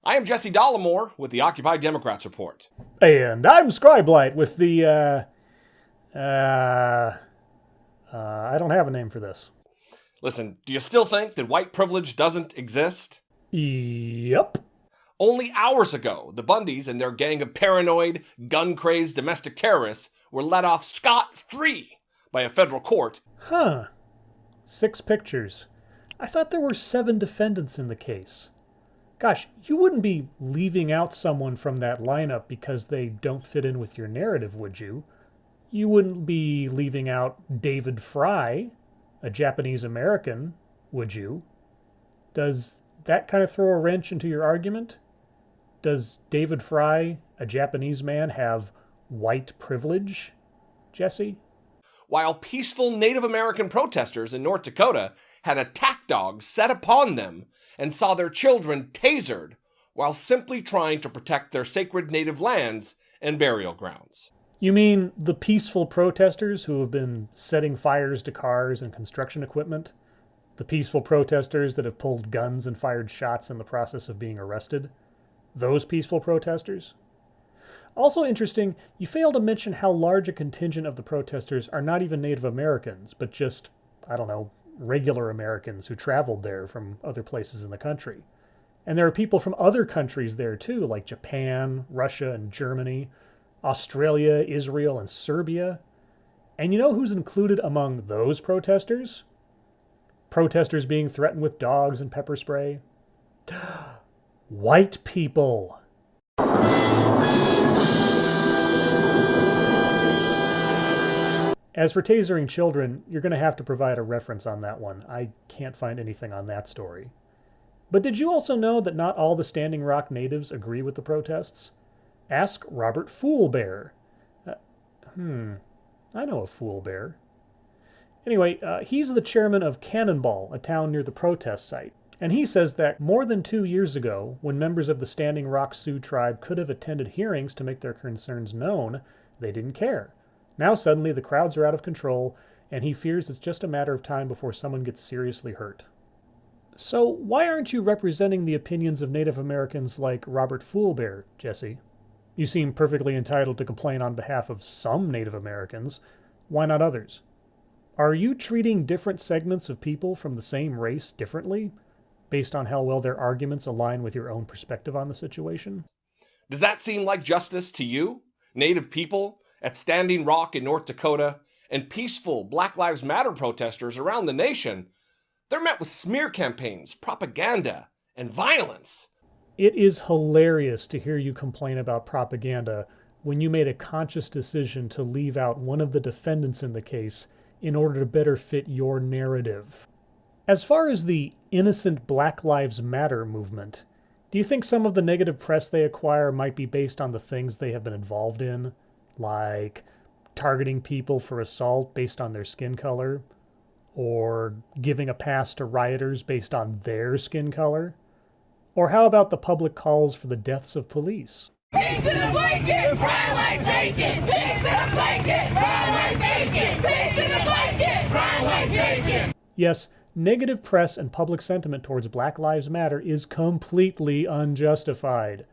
I am Jessi Dolle More with the Occupy Democrats Report. And I'm Scriblight with the, I don't have a name for this. Listen, do you still think that white privilege doesn't exist? Yep. Only hours ago, the Bundys and their gang of paranoid, gun-crazed domestic terrorists were let off scot-free by a federal court. Huh. 6 pictures. I thought there were 7 defendants in the case. Gosh, you wouldn't be leaving out someone from that lineup because they don't fit in with your narrative, would you? You wouldn't be leaving out David Fry, a Japanese American, would you? Does that kind of throw a wrench into your argument? Does David Fry, a Japanese man, have white privilege, Jessi? While peaceful Native American protesters in North Dakota had attack dogs set upon them and saw their children tasered while simply trying to protect their sacred native lands and burial grounds. You mean the peaceful protesters who have been setting fires to cars and construction equipment? The peaceful protesters that have pulled guns and fired shots in the process of being arrested? Those peaceful protesters? Also interesting, you fail to mention how large a contingent of the protesters are not even Native Americans, but just, regular Americans who traveled there from other places in the country. And there are people from other countries there too, like Japan, Russia, and Germany, Australia, Israel, and Serbia. And you know who's included among those protesters? Protesters being threatened with dogs and pepper spray? White people. As for tasering children, you're going to have to provide a reference on that one. I can't find anything on that story. But did you also know that not all the Standing Rock natives agree with the protests? Ask Robert Foolbear. I know a Foolbear. Anyway, he's the chairman of Cannonball, a town near the protest site. And he says that more than 2 years ago, when members of the Standing Rock Sioux tribe could have attended hearings to make their concerns known, they didn't care. Now suddenly the crowds are out of control, and he fears it's just a matter of time before someone gets seriously hurt. So why aren't you representing the opinions of Native Americans like Robert Foolbear, Jessi? You seem perfectly entitled to complain on behalf of some Native Americans. Why not others? Are you treating different segments of people from the same race differently, based on how well their arguments align with your own perspective on the situation? Does that seem like justice to you? Native people at Standing Rock in North Dakota and peaceful Black Lives Matter protesters around the nation, they're met with smear campaigns, propaganda, and violence. It is hilarious to hear you complain about propaganda when you made a conscious decision to leave out one of the defendants in the case in order to better fit your narrative. As far as the innocent Black Lives Matter movement, do you think some of the negative press they acquire might be based on the things they have been involved in? Like targeting people for assault based on their skin color? Or giving a pass to rioters based on their skin color? Or how about the public calls for the deaths of police? Pigs in a blanket, fry like bacon. Pigs in a blanket, fry like bacon. Pigs in a blanket, fry like bacon. Yes, negative press and public sentiment towards Black Lives Matter is completely unjustified.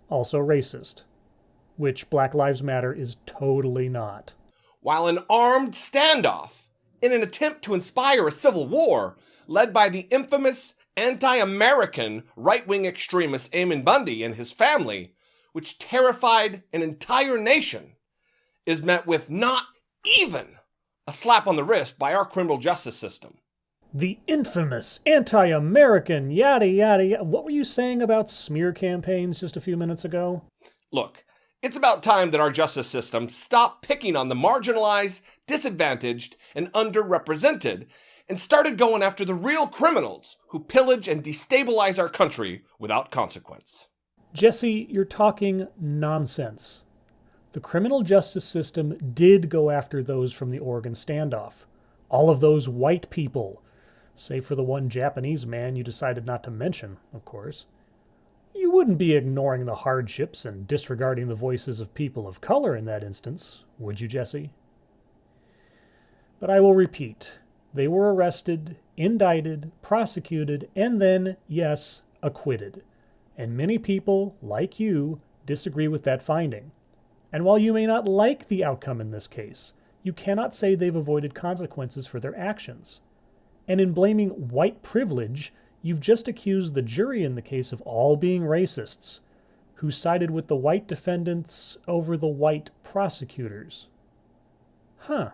Also racist. Which Black Lives Matter is totally not. While an armed standoff, in an attempt to inspire a civil war, led by the infamous anti-American right-wing extremist Ammon Bundy and his family, which terrified an entire nation, is met with not even a slap on the wrist by our criminal justice system. The infamous anti-American yada yada yada. What were you saying about smear campaigns just a few minutes ago? Look, it's about time that our justice system stop picking on the marginalized, disadvantaged, and underrepresented and started going after the real criminals who pillage and destabilize our country without consequence. Jessi, you're talking nonsense. The criminal justice system did go after those from the Oregon standoff. All of those white people, save for the one Japanese man you decided not to mention, of course. You wouldn't be ignoring the hardships and disregarding the voices of people of color in that instance, would you, Jessi? But I will repeat, they were arrested, indicted, prosecuted, and then, yes, acquitted. And many people, like you, disagree with that finding. And while you may not like the outcome in this case, you cannot say they've avoided consequences for their actions. And in blaming white privilege, you've just accused the jury in the case of all being racists, who sided with the white defendants over the white prosecutors. Huh.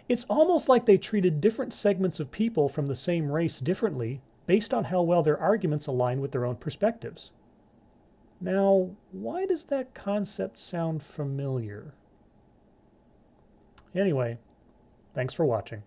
It's almost like they treated different segments of people from the same race differently based on how well their arguments align with their own perspectives. Now, why does that concept sound familiar? Anyway, thanks for watching.